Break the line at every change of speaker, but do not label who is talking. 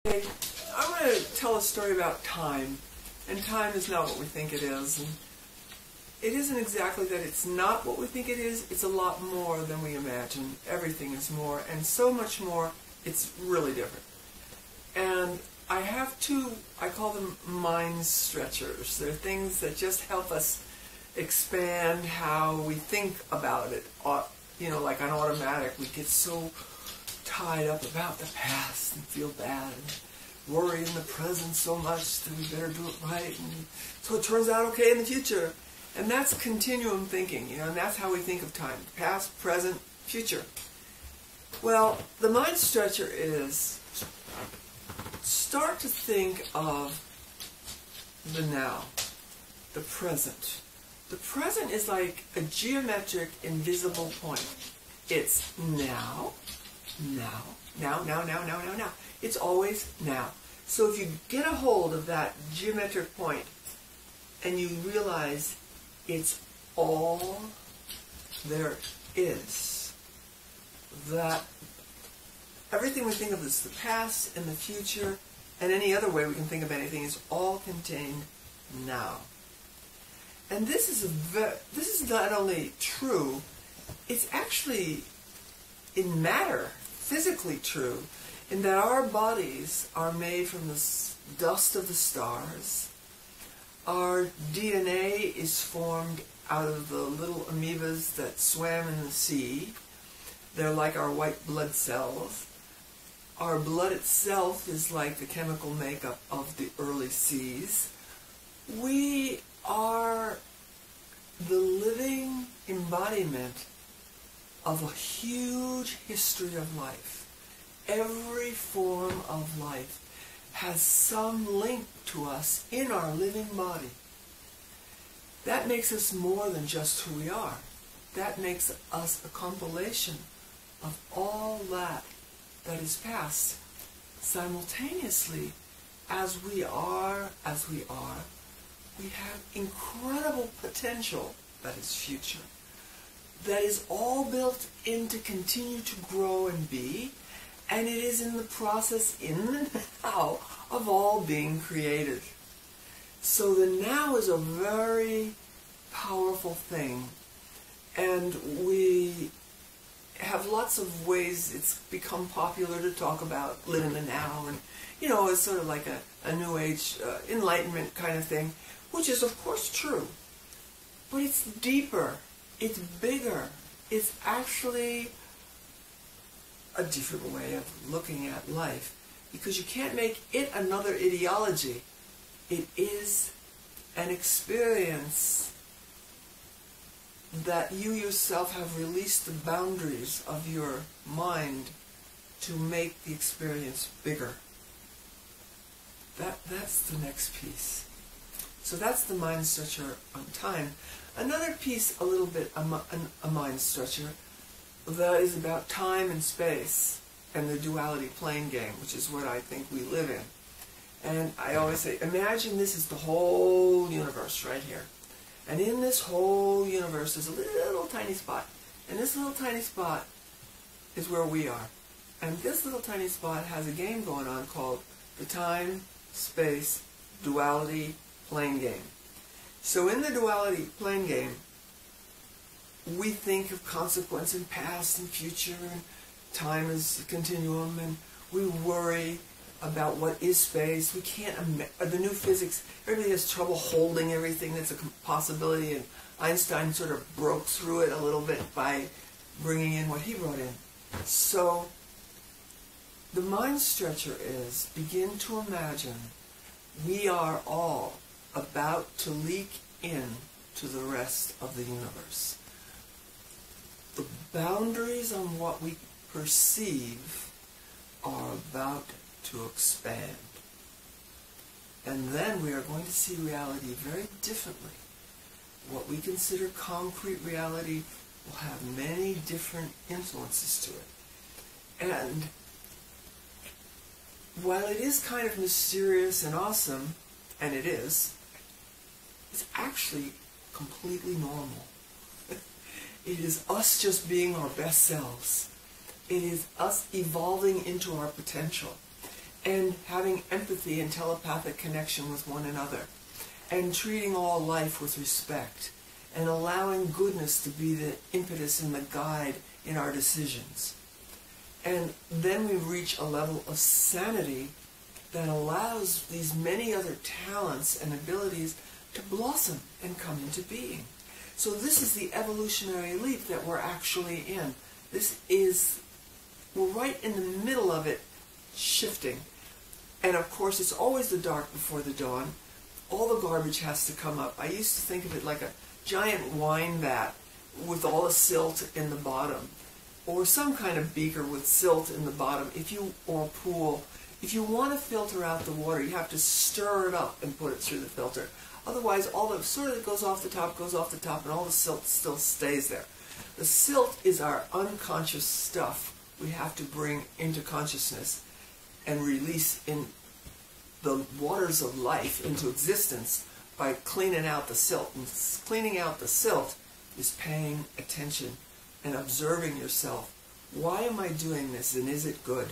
Okay, I'm going to tell a story about time, and time is not what we think it is. And it isn't exactly that it's not what we think it is, it's a lot more than we imagine. Everything is more, and so much more, it's really different. And I have two, I call them mind stretchers. They're things that just help us expand how we think about it. You know, like on automatic, we get so tied up about the past and feel bad and worry in the present so much that we better do it right. And so it turns out okay in the future. And that's continuum thinking, you know, and that's how we think of time. Past, present, future. Well, the mind stretcher is start to think of the now, the present. The present is like a geometric, invisible point. It's now, now, now, now, now, now, now, now. It's always now. So if you get a hold of that geometric point and you realize it's all there is, that everything we think of as the past and the future and any other way we can think of anything is all contained now. And this is not only true, it's actually in matter, physically true, in that our bodies are made from the dust of the stars. Our DNA is formed out of the little amoebas that swam in the sea. They're like our white blood cells. Our blood itself is like the chemical makeup of the early seas. We are the living embodiment of a huge history of life. Every form of life has some link to us in our living body. That makes us more than just who we are. That makes us a compilation of all that is past. Simultaneously, as we are, we have incredible potential that is future. That is all built in to continue to grow and be, and it is in the process, in the now, of all being created. So the now is a very powerful thing, and we have lots of ways it's become popular to talk about live in the now, and you know, it's sort of like a new age enlightenment kind of thing, which is of course true, but it's deeper, it's bigger, it's actually a different way of looking at life, because you can't make it another ideology. It is an experience that you yourself have released the boundaries of your mind to make the experience bigger. That's the next piece. So that's the mind stretcher on time. Another piece, a little bit, a mind stretcher, that is about time and space and the duality plane game, which is what I think we live in. And I always say, imagine this is the whole universe right here. And in this whole universe there's a little tiny spot. And this little tiny spot is where we are. And this little tiny spot has a game going on called the time, space, duality plane game. So in the duality plane game, we think of consequence and past and future, and time is a continuum, and we worry about what is space. We can't the new physics, everybody has trouble holding everything that's a possibility, and Einstein sort of broke through it a little bit by bringing in what he brought in. So the mind stretcher is, begin to imagine we are all about to leak in to the rest of the universe. The boundaries on what we perceive are about to expand. And then we are going to see reality very differently. What we consider concrete reality will have many different influences to it. And while it is kind of mysterious and awesome, and it is, it's actually completely normal. It is us just being our best selves. It is us evolving into our potential. and having empathy and telepathic connection with one another, and treating all life with respect, and allowing goodness to be the impetus and the guide in our decisions. And then we reach a level of sanity that allows these many other talents and abilities to blossom and come into being. So this is the evolutionary leap that we're actually in. We're right in the middle of it, shifting. And of course, it's always the dark before the dawn. All the garbage has to come up. I used to think of it like a giant wine vat with all the silt in the bottom, or some kind of beaker with silt in the bottom, or a pool. If you want to filter out the water, you have to stir it up and put it through the filter. Otherwise, all the sort that goes off the top, and all the silt still stays there. The silt is our unconscious stuff we have to bring into consciousness and release in the waters of life into existence by cleaning out the silt. And cleaning out the silt is paying attention and observing yourself. Why am I doing this, and is it good?